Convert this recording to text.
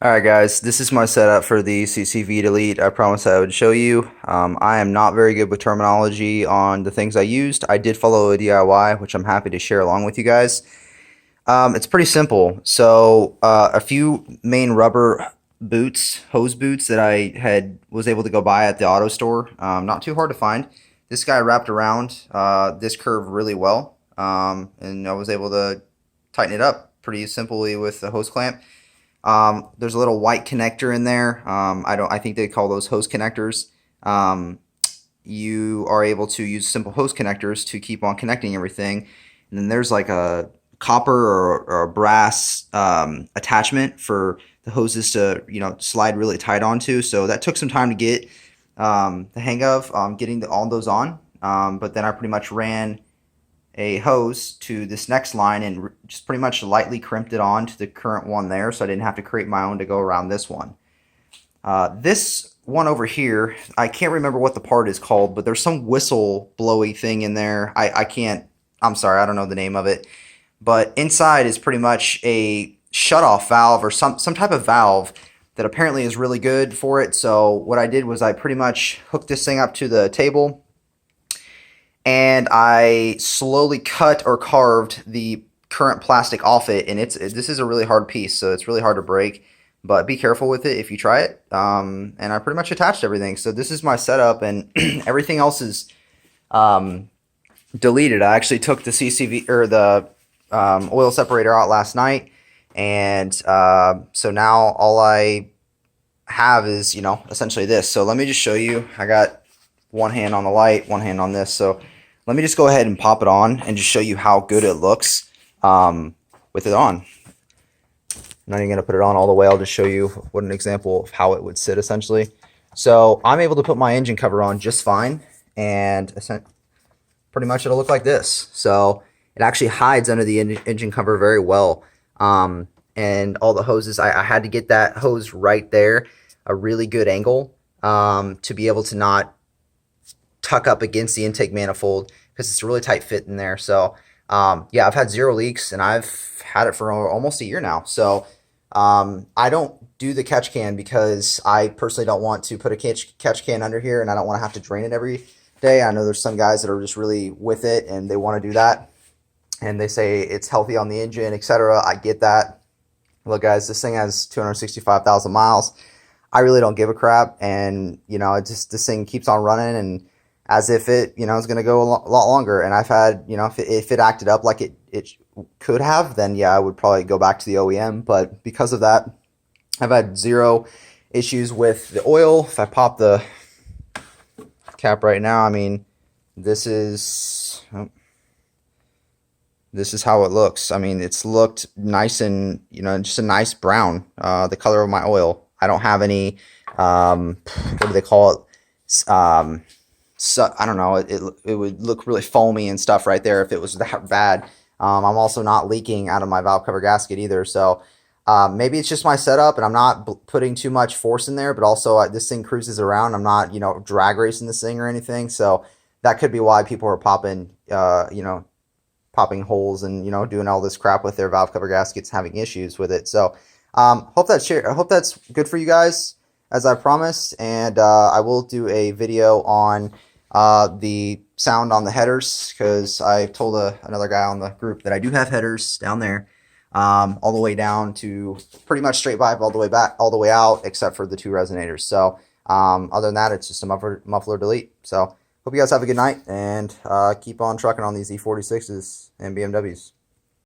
Alright guys, this is my setup for the CCV Delete. I promised I would show you. I am not very good with terminology on the things I used. I did follow a DIY, which I'm happy to share along with you guys. It's pretty simple. So a few main rubber boots, hose boots that I was able to go buy at the auto store. Not too hard to find. This guy wrapped around this curve really well, and I was able to tighten it up pretty simply with the hose clamp. There's a little white connector in there. I think they call those hose connectors. You are able to use simple hose connectors to keep on connecting everything. And then there's like a copper or a brass attachment for the hoses to slide really tight onto. So that took some time to get the hang of getting all those on. But then I pretty much ran a hose to this next line and just pretty much lightly crimped it on to the current one there, so I didn't have to create my own to go around this one. This one over here, I can't remember what the part is called, but there's some whistle blowy thing in there. I'm sorry, I don't know the name of it. But inside is pretty much a shutoff valve or some type of valve that apparently is really good for it. So what I did was I pretty much hooked this thing up to the table, and I slowly cut or carved the current plastic off it, and this is a really hard piece, so it's really hard to break, but be careful with it if you try it. And I pretty much attached everything, so this is my setup, and everything else is deleted. I actually took the CCV or the oil separator out last night, and so now all I have is essentially this. So let me just show you. I got one hand on the light, one hand on this. So let me just go ahead and pop it on and just show you how good it looks with it on. I'm not even going to put it on all the way. I'll just show you what an example of how it would sit essentially. So I'm able to put my engine cover on just fine, and pretty much it'll look like this. So it actually hides under the engine cover very well. And all the hoses, I had to get that hose right there, a really good angle to be able to not tuck up against the intake manifold, because it's a really tight fit in there. So yeah, I've had 0 leaks, and I've had it for almost a year now. So I don't do the catch can because I personally don't want to put a catch can under here, and I don't want to have to drain it every day. I know there's some guys that are just really with it and they want to do that, and they say it's healthy on the engine, etc. I get that. Look guys, this thing has 265,000 miles. I really don't give a crap, and this thing keeps on running, and as if it is going to go a lot longer. And I've had, if it acted up like it could have, then yeah, I would probably go back to the OEM. But because of that, I've had 0 issues with the oil. If I pop the cap right now, I mean, this is how it looks. I mean, it's looked nice and just a nice brown, the color of my oil. I don't have any what do they call it? So I don't know, it would look really foamy and stuff right there if it was that bad. I'm also not leaking out of my valve cover gasket either. So maybe it's just my setup, and I'm not putting too much force in there, but also this thing cruises around. I'm not drag racing this thing or anything. So that could be why people are popping popping holes and doing all this crap with their valve cover gaskets, having issues with it. So hope that's good for you guys, as I promised. And I will do a video on the sound on the headers, because I told another guy on the group that I do have headers down there, all the way down to pretty much straight pipe all the way back, all the way out, except for the 2 resonators. So other than that, it's just a muffler delete. So hope you guys have a good night, and keep on trucking on these E46s and BMWs.